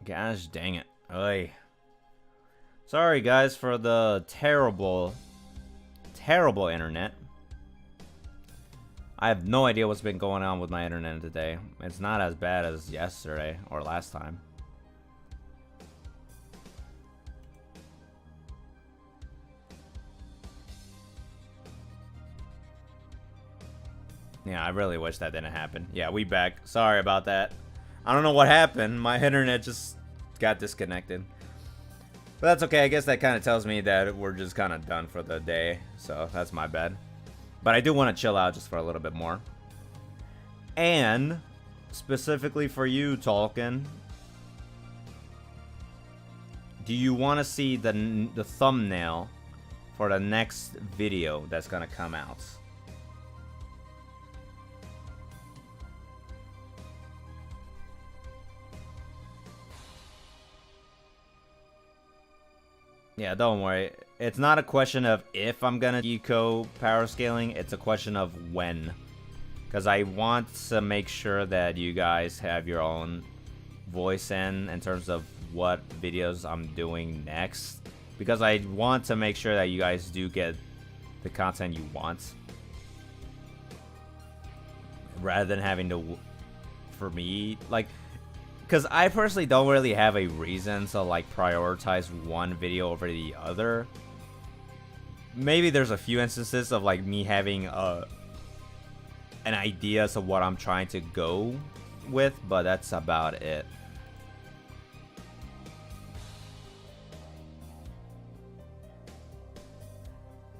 Gosh dang it. Oy. Sorry guys for the terrible internet. I have no idea what's been going on with my internet today. It's not as bad as yesterday or last time. Yeah, I really wish that didn't happen. Yeah, we back. Sorry about that. I don't know what happened. My internet just got disconnected. But that's okay. I guess that kind of tells me that we're just kind of done for the day. So that's my bad. But I do want to chill out just for a little bit more. And specifically for you, Tolkien, do you want to see the thumbnail for the next video that's going to come out? Yeah, don't worry. It's not a question of if I'm gonna eco power scaling, it's a question of when. Because I want to make sure that you guys have your own voice in terms of what videos I'm doing next. Because I want to make sure that you guys do get the content you want. Rather than having to, for me, like... Because I personally don't really have a reason to like prioritize one video over the other. Maybe there's a few instances of like me having an idea as to what I'm trying to go with, but that's about it.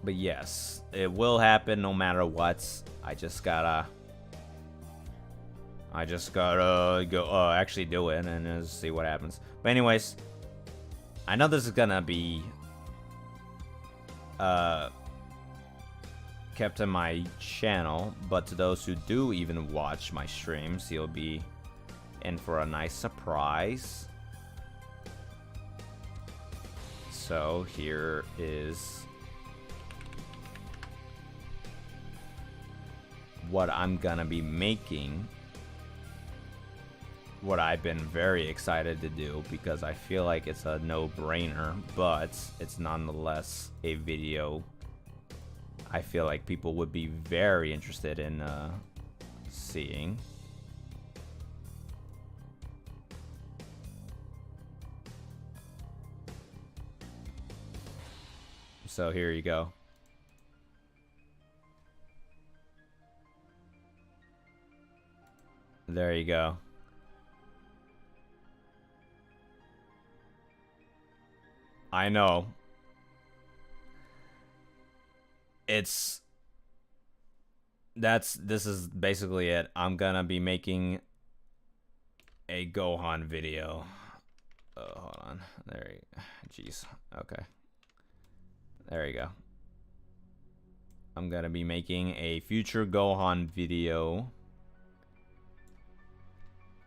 But yes, it will happen no matter what. I just gotta go actually do it and just see what happens. But anyways, I know this is gonna be kept in my channel, but to those who do even watch my streams, you'll be in for a nice surprise. So here is what I'm gonna be making. What I've been very excited to do, because I feel like it's a no-brainer, but it's nonetheless a video I feel like people would be very interested in seeing. So here you go. There you go. I know. This is basically it. I'm gonna be making a Gohan video. Oh, hold on. There you jeez. Okay. There you go. I'm gonna be making a future Gohan video.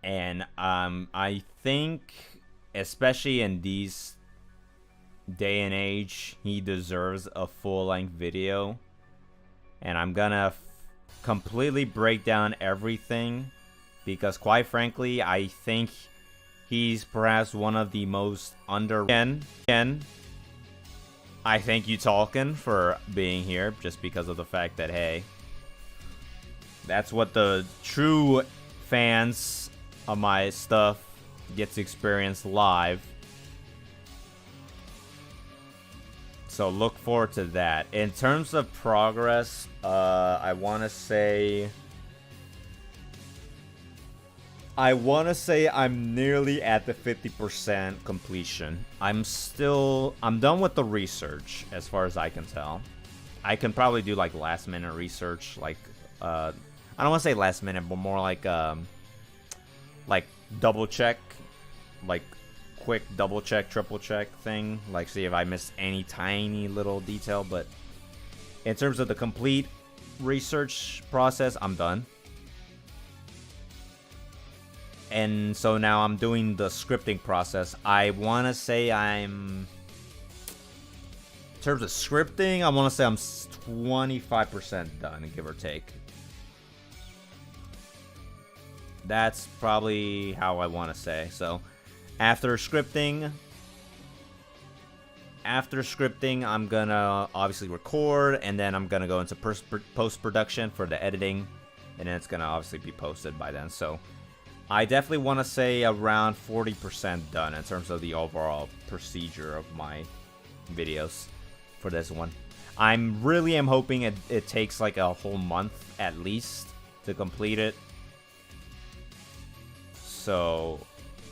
And I think, especially in these day and age, he deserves a full-length video, and I'm gonna completely break down everything, because quite frankly I think he's perhaps one of the most underrated. Again, I thank you, Tolkien, for being here, just because of the fact that, hey, that's what the true fans of my stuff get to experience live. So look forward to that. In terms of progress, I want to say I'm nearly at the 50% completion. I'm done with the research as far as I can tell. I can probably do like last minute research, like I don't want to say last minute, but more like double check, like quick double check, triple check thing, like see if I missed any tiny little detail. But in terms of the complete research process, I'm done. And so now I'm doing the scripting process. I want to say in terms of scripting, I want to say I'm 25% done, give or take. That's probably how I want to say. So, After scripting, I'm gonna obviously record, and then I'm gonna go into post-production for the editing, and then it's gonna obviously be posted by then. So I definitely want to say around 40% done in terms of the overall procedure of my videos for this one. I'm really am hoping it takes like a whole month at least to complete it. So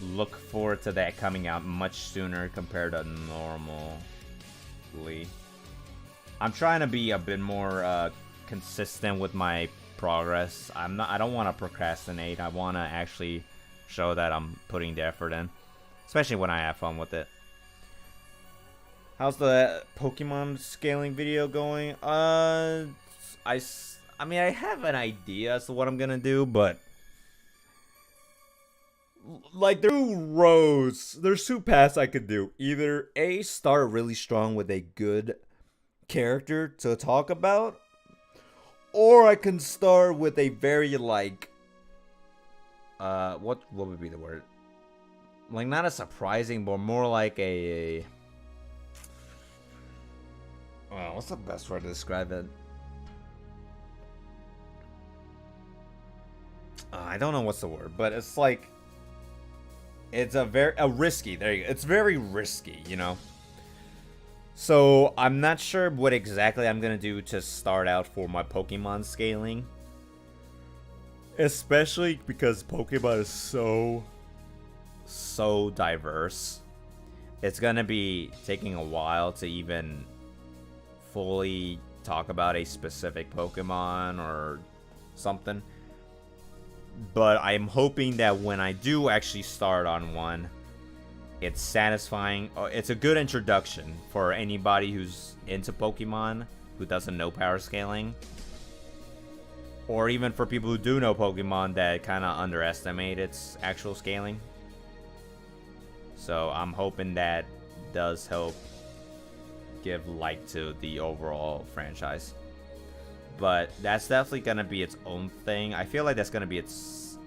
look forward to that coming out much sooner compared to normally. I'm trying to be a bit more consistent with my progress. I don't want to procrastinate. I want to actually show that I'm putting the effort in, especially when I have fun with it. How's the Pokemon scaling video going? I mean, I have an idea as to what I'm gonna do, but like there's two paths I could do. Either A, start really strong with a good character to talk about, or I can start with a very like what would be the word? Like not a surprising, but more like a what's the best word to describe it? I don't know what's the word, but it's like it's a risky. There you go. It's very risky, you know. So I'm not sure what exactly I'm gonna do to start out for my Pokemon scaling, especially because Pokemon is so diverse. It's gonna be taking a while to even fully talk about a specific Pokemon or something. But I'm hoping that when I do actually start on one, it's satisfying. It's a good introduction for anybody who's into Pokemon, who doesn't know power scaling. Or even for people who do know Pokemon that kind of underestimate its actual scaling. So I'm hoping that does help give light to the overall franchise. But that's definitely going to be its own thing. I feel like that's going to be its...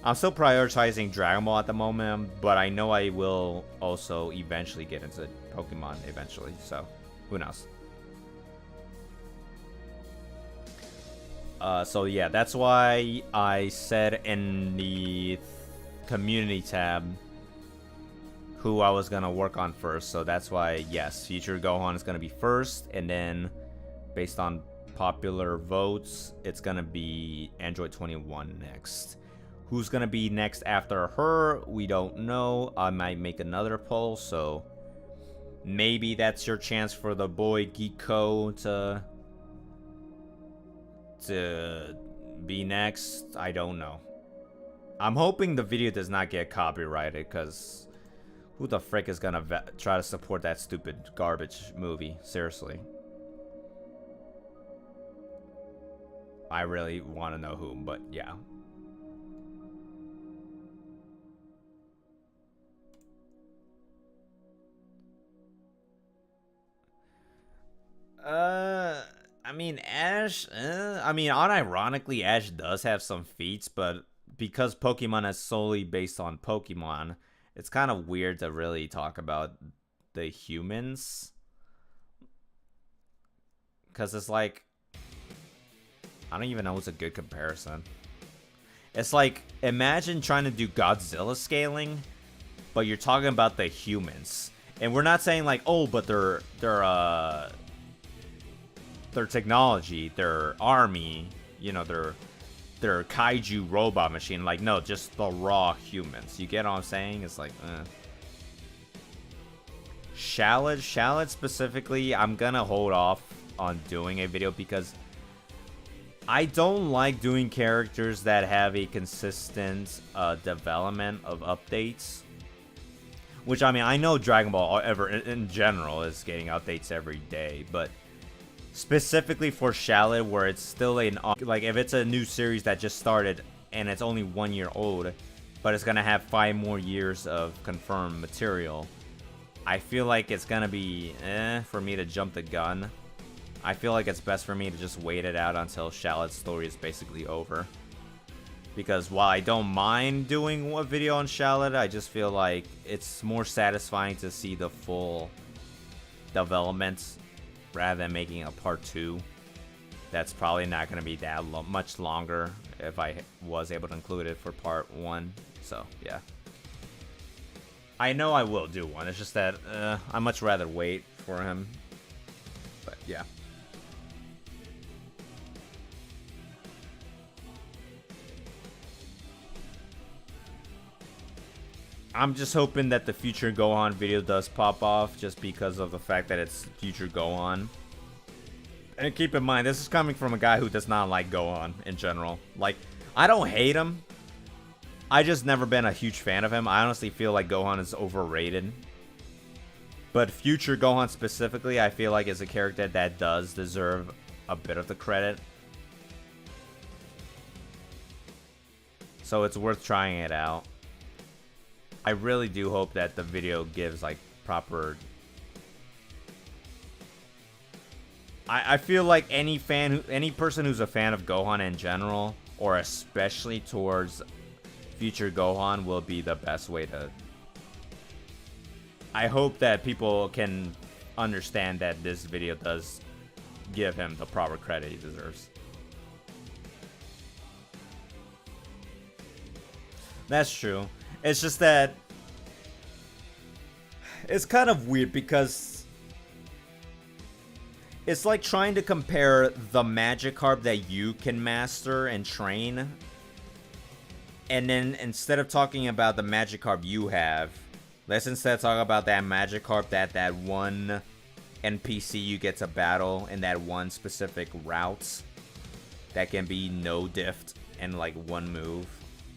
I'm still prioritizing Dragon Ball at the moment, but I know I will also eventually get into Pokemon eventually, so who knows. So yeah, that's why I said in the community tab who I was going to work on first. So that's why, yes, Future Gohan is going to be first, and then based on popular votes, it's going to be Android 21 next. Who's going to be next after her, we don't know. I might make another poll, so maybe that's your chance for the boy Geeko to be next. I don't know. I'm hoping the video does not get copyrighted, because who the frick is going to try to support that stupid garbage movie? Seriously. I really want to know who, but yeah. I mean, Ash, I mean, unironically, Ash does have some feats, but because Pokemon is solely based on Pokemon, it's kind of weird to really talk about the humans. Because it's like, I don't even know what's a good comparison. It's like, imagine trying to do Godzilla scaling, but you're talking about the humans. And we're not saying like, oh, but their technology, their army, you know, their kaiju robot machine. Like, no, just the raw humans. You get what I'm saying? It's like, Shallot specifically, I'm gonna hold off on doing a video because I don't like doing characters that have a consistent development of updates. Which, I mean, I know Dragon Ball in general is getting updates every day, but specifically for Shallot, where it's still like, if it's a new series that just started and it's only 1 year old, but it's gonna have 5 more years of confirmed material, I feel like it's gonna be for me to jump the gun. I feel like it's best for me to just wait it out until Shallot's story is basically over. Because while I don't mind doing a video on Shallot, I just feel like it's more satisfying to see the full development rather than making a part 2. That's probably not going to be that much longer if I was able to include it for part 1. So, yeah. I know I will do one. It's just that I'd much rather wait for him. But, yeah. I'm just hoping that the future Gohan video does pop off just because of the fact that it's future Gohan. And keep in mind, this is coming from a guy who does not like Gohan in general. Like, I don't hate him. I just never been a huge fan of him. I honestly feel like Gohan is overrated. But future Gohan specifically, I feel like is a character that does deserve a bit of the credit. So it's worth trying it out. I really do hope that the video gives like proper... I feel like any person who's a fan of Gohan in general, or especially towards future Gohan, will be the best way to... I hope that people can understand that this video does give him the proper credit he deserves. That's true. It's just that it's kind of weird because it's like trying to compare the Magikarp that you can master and train, and then instead of talking about the Magikarp you have, let's instead talk about that Magikarp that one NPC you get to battle in that one specific route that can be no diffed and like one move.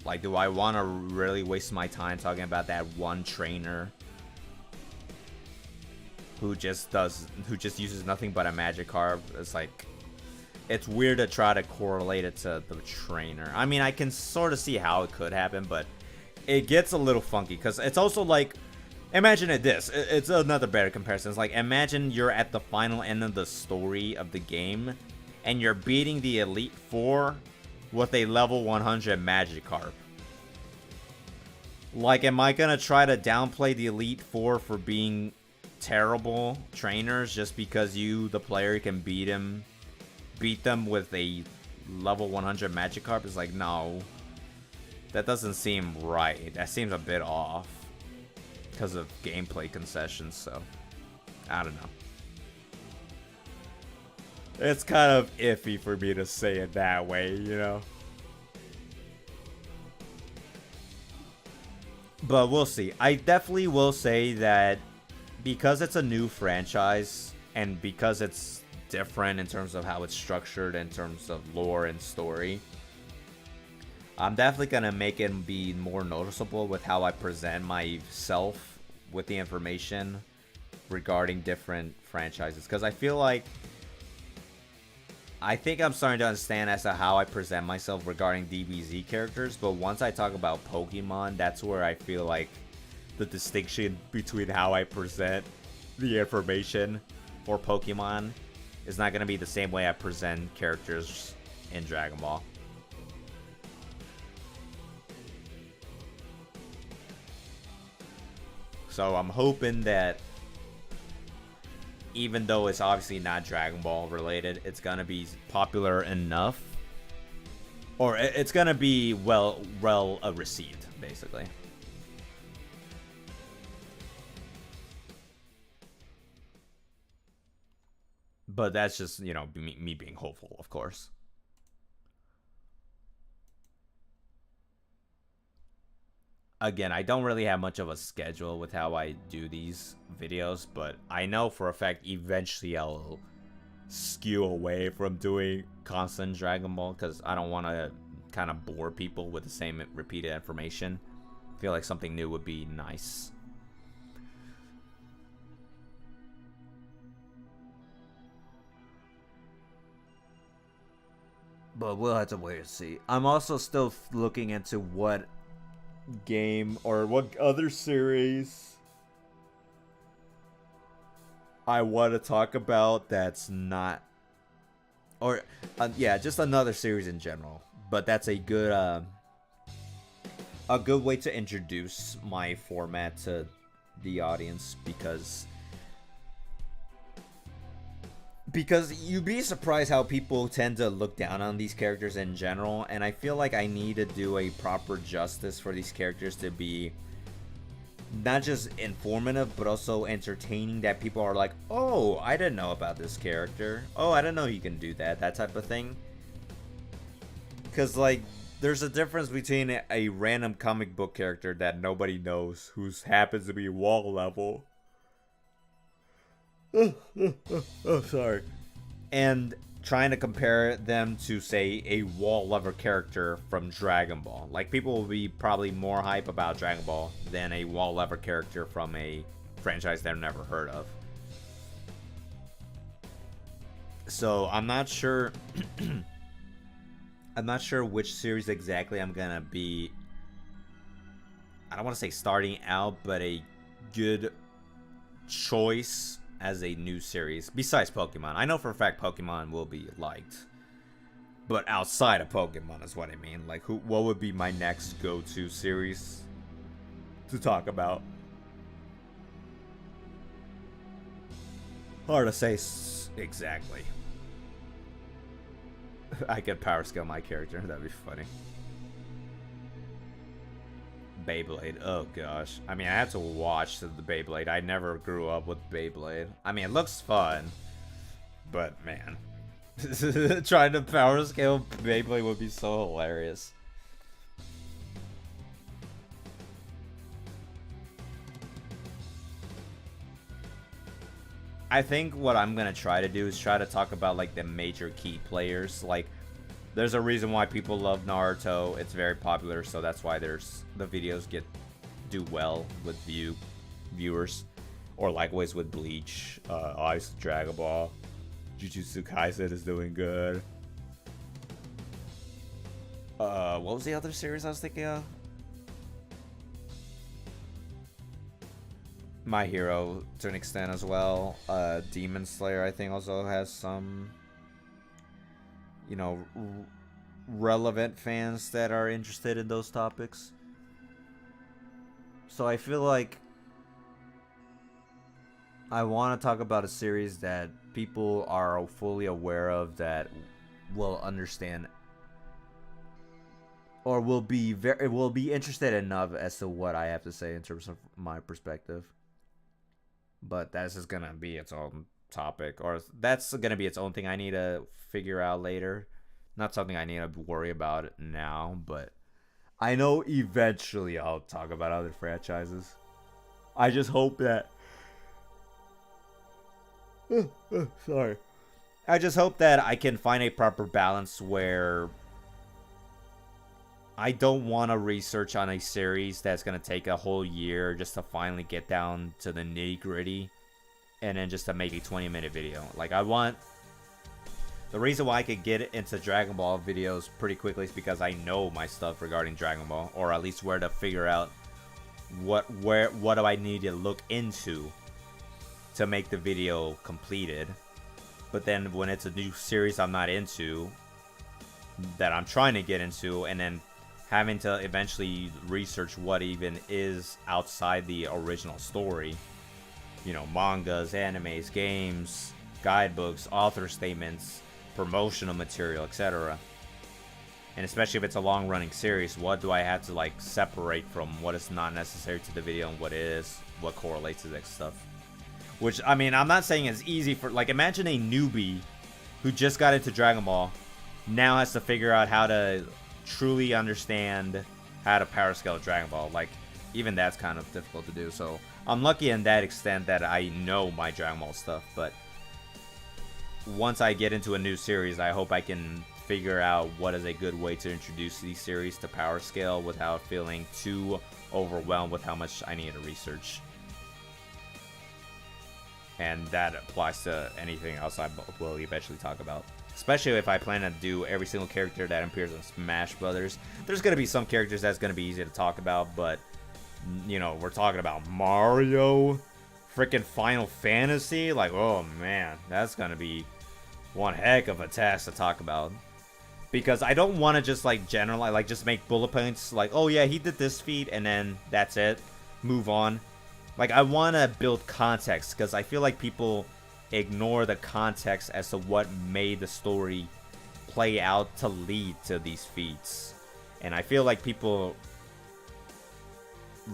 Like, do I want to really waste my time talking about that one trainer who just uses nothing but a Magikarp? It's like, it's weird to try to correlate it to the trainer. I mean, I can sort of see how it could happen, but it gets a little funky because it's also like, imagine it's another better comparison. It's like, imagine you're at the final end of the story of the game and you're beating the Elite Four with a level 100 Magikarp. Like, am I gonna try to downplay the Elite Four for being terrible trainers just because you, the player, can beat them with a level 100 Magikarp? It's like, no. That doesn't seem right. That seems a bit off because of gameplay concessions, so I don't know. It's kind of iffy for me to say it that way, you know? But we'll see. I definitely will say that because it's a new franchise and because it's different in terms of how it's structured, in terms of lore and story, I'm definitely going to make it be more noticeable with how I present myself with the information regarding different franchises. Because I feel like I think I'm starting to understand as to how I present myself regarding DBZ characters, but once I talk about Pokemon, that's where I feel like the distinction between how I present the information for Pokemon is not going to be the same way I present characters in Dragon Ball. So I'm hoping that even though it's obviously not Dragon Ball related, it's gonna be popular enough, or it's gonna be well received, basically. But that's just, you know, me being hopeful, of course. Again, I don't really have much of a schedule with how I do these videos, but I know for a fact eventually I'll skew away from doing constant Dragon Ball because I don't want to kind of bore people with the same repeated information. I feel like something new would be nice. But we'll have to wait and see. I'm also still looking into what game or what other series I want to talk about that's not, or yeah, just another series in general, but that's a good a good way to introduce my format to the audience, because you'd be surprised how people tend to look down on these characters in general, and I feel like I need to do a proper justice for these characters to be not just informative but also entertaining, that people are like, oh, I didn't know about this character, oh, I didn't know he can do that type of thing. Because like there's a difference between a random comic book character that nobody knows who happens to be wall level oh, sorry, and trying to compare them to, say, a wall level character from Dragon Ball. Like, people will be probably more hype about Dragon Ball than a wall level character from a franchise they've never heard of. So I'm not sure I'm not sure which series exactly I'm gonna be, I don't want to say starting out, but a good choice as a new series besides Pokemon. I know for a fact Pokemon will be liked, but outside of Pokemon is what I mean. Like, what would be my next go-to series to talk about? Hard to say exactly. I could power scale my character. That'd be funny. Beyblade. Oh gosh. I mean, I had to watch the Beyblade. I never grew up with Beyblade. I mean, it looks fun, but man, trying to power scale Beyblade would be so hilarious. I think what I'm gonna try to do is try to talk about like the major key players. Like, there's a reason why people love Naruto. It's very popular, so that's why the videos do well with viewers. Or likewise with Bleach, Ice Dragon Ball, Jujutsu Kaisen is doing good. What was the other series I was thinking of? My Hero to an extent as well. Demon Slayer I think also has some, you know, relevant fans that are interested in those topics. So I feel like I want to talk about a series that people are fully aware of, that will understand or will be interested enough as to what I have to say in terms of my perspective. But that's just gonna be its own topic, or that's gonna be its own thing I need to figure out later. Not something I need to worry about now, but I know eventually I'll talk about other franchises. I just hope that sorry. I just hope that I can find a proper balance where I don't want to research on a series that's going to take a whole year just to finally get down to the nitty gritty and then just to make a 20-minute video. Like, I want... The reason why I could get into Dragon Ball videos pretty quickly is because I know my stuff regarding Dragon Ball, or at least where to figure out what do I need to look into to make the video completed. But then when it's a new series I'm not into, that I'm trying to get into, and then having to eventually research what even is outside the original story, you know, mangas, animes, games, guidebooks, author statements, promotional material, etc. And especially if it's a long-running series, what do I have to like separate from what is not necessary to the video and what is, what correlates to that stuff. Which, I mean, I'm not saying it's easy for, like, imagine a newbie who just got into Dragon Ball now has to figure out how to truly understand how to power scale Dragon Ball. Like, even that's kind of difficult to do. So I'm lucky in that extent that I know my Dragon Ball stuff. But once I get into a new series, I hope I can figure out what is a good way to introduce these series to power scale without feeling too overwhelmed with how much I need to research. And that applies to anything else I will eventually talk about. Especially if I plan to do every single character that appears in Smash Brothers. There's going to be some characters that's going to be easy to talk about, but, you know, we're talking about Mario, freaking Final Fantasy. Like, oh man, that's going to be one heck of a task to talk about. Because I don't want to just like generalize, like just make bullet points like, oh yeah, he did this feat and then that's it, move on. Like I want to build context because I feel like people ignore the context as to what made the story play out to lead to these feats. And I feel like people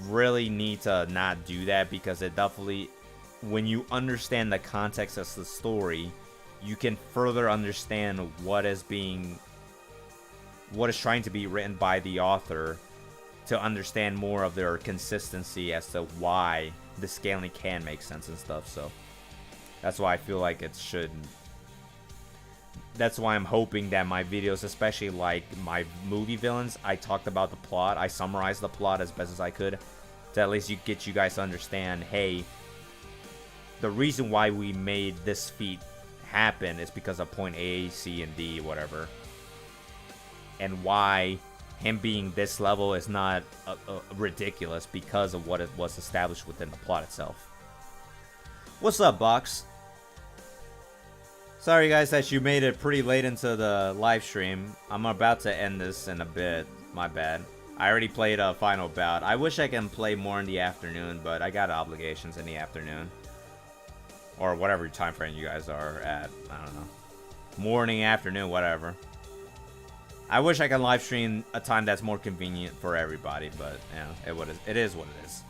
really need to not do that because it definitely, when you understand the context of the story, you can further understand what is trying to be written by the author to understand more of their consistency as to why the scaling can make sense and stuff. So that's why I feel like it should. That's why I'm hoping that my videos, especially like my movie villains, I talked about the plot. I summarized the plot as best as I could to at least get you guys to understand, hey, the reason why we made this feat happen is because of point A, C, and D, whatever. And why him being this level is not ridiculous because of what it was established within the plot itself. What's up, Box? Sorry guys that you made it pretty late into the live stream. I'm about to end this in a bit. My bad. I already played a final bout. I wish I can play more in the afternoon, but I got obligations in the afternoon. Or whatever time frame you guys are at. I don't know. Morning, afternoon, whatever. I wish I could live stream a time that's more convenient for everybody, but you know, it is what it is.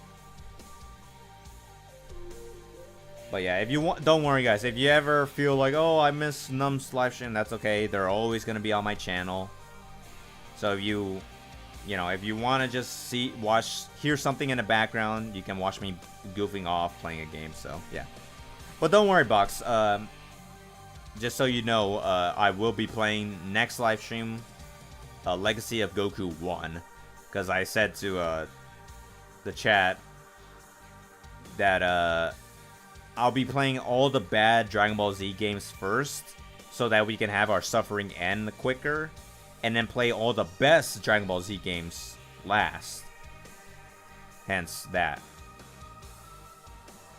But yeah, if you want, don't worry guys. If you ever feel like, oh, I miss Num's live stream, that's okay. They're always gonna be on my channel. So if you know, if you want to just hear something in the background, you can watch me goofing off playing a game. So yeah, but don't worry, Box. Just so you know, I will be playing next live stream. Legacy of Goku 1, because I said to the chat that I'll be playing all the bad Dragon Ball Z games first, so that we can have our suffering end quicker, and then play all the best Dragon Ball Z games last. Hence that.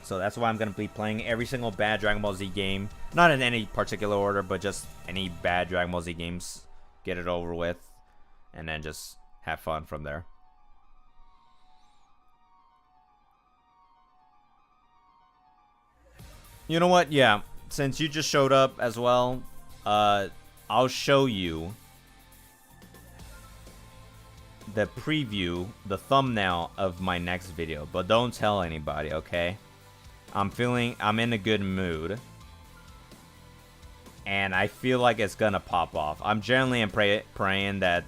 So that's why I'm going to be playing every single bad Dragon Ball Z game, not in any particular order, but just any bad Dragon Ball Z games, get it over with, and then just have fun from there. You know what? Yeah, since you just showed up as well, I'll show you the preview, the thumbnail of my next video, but don't tell anybody, okay? I'm in a good mood, and I feel like it's gonna pop off. I'm generally praying that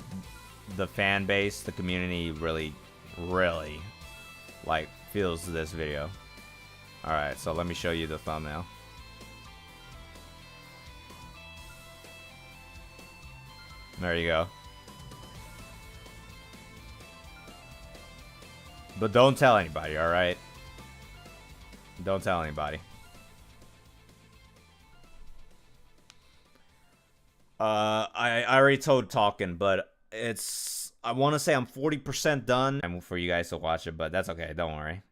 the fan base, the community really like feels this video. Alright, so let me show you the thumbnail. There you go. But don't tell anybody, alright? Don't tell anybody. I already told Talkin', but I want to say I'm 40% done. I'm for you guys to watch it, but that's okay. Don't worry.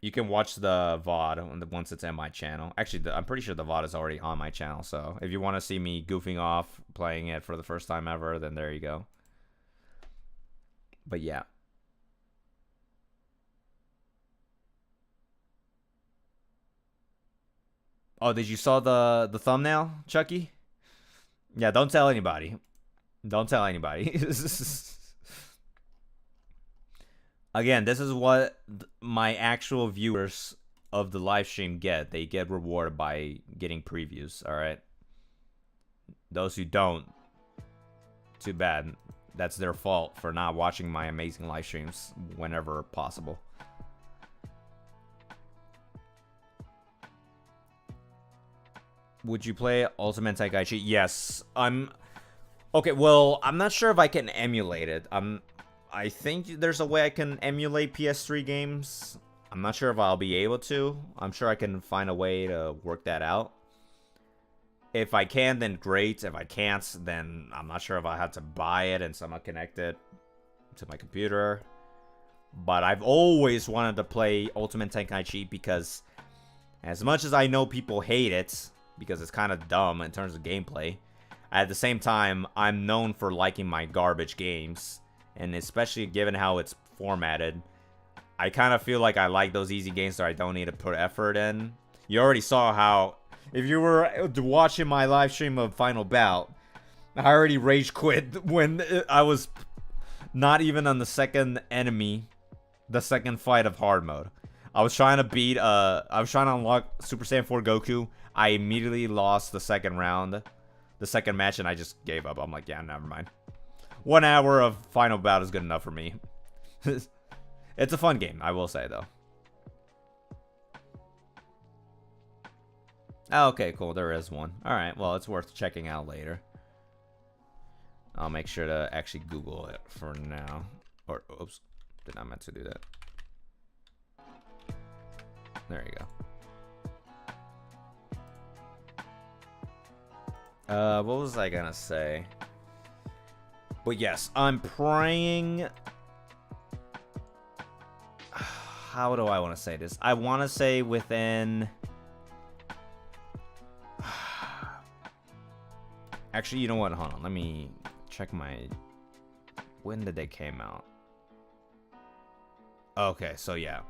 You can watch the VOD once it's in my channel. Actually, I'm pretty sure the VOD is already on my channel. So if you want to see me goofing off, playing it for the first time ever, then there you go. But yeah. Oh, did you saw the thumbnail, Chucky? Yeah, don't tell anybody. Don't tell anybody. Again, this is what my actual viewers of the live stream get. They get rewarded by getting previews, alright? Those who don't, too bad. That's their fault for not watching my amazing live streams whenever possible. Would you play Ultimate Tenkaichi? Yes. Okay, well, I'm not sure if I can emulate it. I think there's a way I can emulate PS3 games. I'm not sure if I'll be able to. I'm sure I can find a way to work that out. If I can, then great. If I can't, then I'm not sure if I have to buy it and somehow connect it to my computer. But I've always wanted to play Ultimate Tenkaichi because as much as I know people hate it, because it's kind of dumb in terms of gameplay. At the same time, I'm known for liking my garbage games, and especially given how it's formatted, I kind of feel like I like those easy games so I don't need to put effort in. You already saw how, if you were watching my live stream of Final Bout, I already rage quit when I was not even on the second enemy, the second fight of hard mode. I was trying to unlock Super Saiyan 4 Goku. I immediately lost the second round, the second match, and I just gave up. I'm like, yeah, never mind. 1 hour of Final Bout is good enough for me. It's a fun game, I will say, though. Oh, okay, cool. There is one. Alright, well, it's worth checking out later. I'll make sure to actually Google it for now. Or, oops, did not meant to do that. There you go. What was I gonna say? But yes, I'm praying. How do I want to say this? I want to say within. Actually, you know what? Hold on. Let me check my. When did they came out? Okay, so yeah.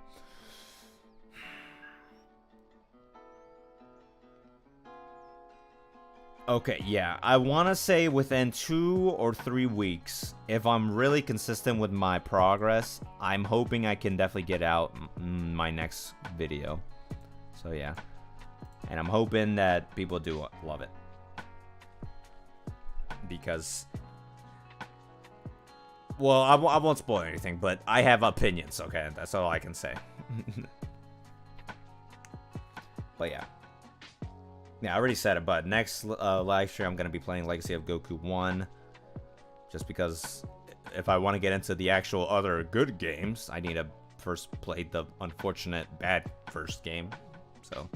Okay, yeah. I want to say within 2 or 3 weeks, if I'm really consistent with my progress, I'm hoping I can definitely get out my next video. So yeah. And I'm hoping that people do love it. Because, well, I won't spoil anything, but I have opinions, okay? That's all I can say. But yeah. Yeah, I already said it, but next live stream I'm going to be playing Legacy of Goku 1. Just because if I want to get into the actual other good games, I need to first play the unfortunate bad first game. So.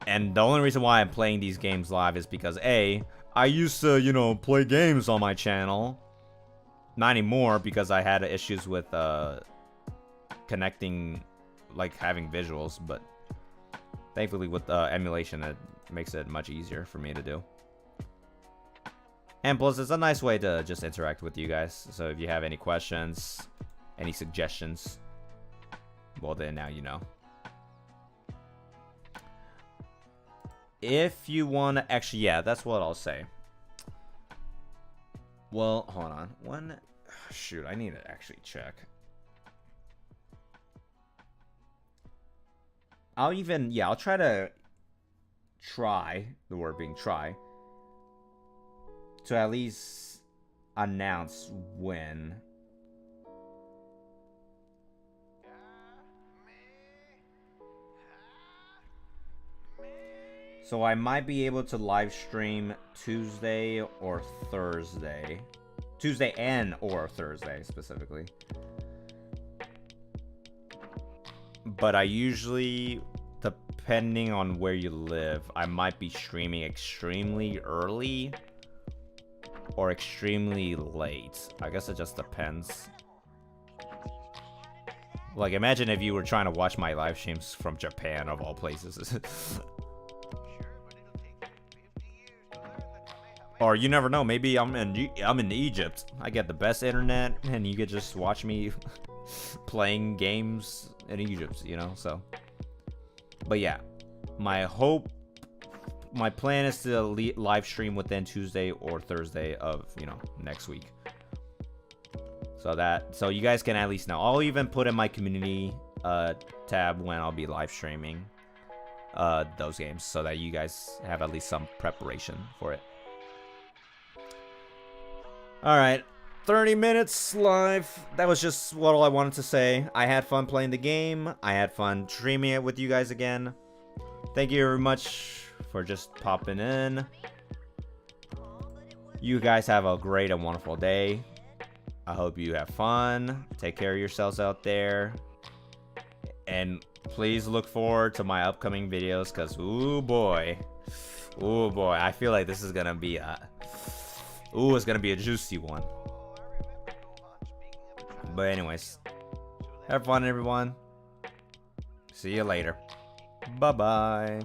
And the only reason why I'm playing these games live is because, A, I used to, you know, play games on my channel. Not anymore because I had issues with connecting, like having visuals, but thankfully with emulation it makes it much easier for me to do. And plus it's a nice way to just interact with you guys, so if you have any questions, any suggestions, well then now you know. If you want to actually, yeah, that's what I'll say. Well, hold on. Shoot, I need to actually check. I'll try the word being try, to at least announce when. So I might be able to live stream Tuesday or Thursday. Tuesday and or Thursday specifically. But I usually, depending on where you live, I might be streaming extremely early or extremely late. I guess it just depends. Like, imagine if you were trying to watch my live streams from Japan, of all places. Or you never know, maybe I'm in Egypt. I get the best internet, and you could just watch me playing games in Egypt, you know, so. But yeah, my plan is to live stream within Tuesday or Thursday of, you know, next week. So you guys can at least know. I'll even put in my community tab when I'll be live streaming those games, so that you guys have at least some preparation for it. Alright, 30 minutes live. That was just what all I wanted to say. I had fun playing the game. I had fun streaming it with you guys again. Thank you very much for just popping in. You guys have a great and wonderful day. I hope you have fun. Take care of yourselves out there. And please look forward to my upcoming videos, because ooh boy, I feel like this is gonna be it's gonna be a juicy one. But anyways, have fun everyone. See you later. Bye-bye.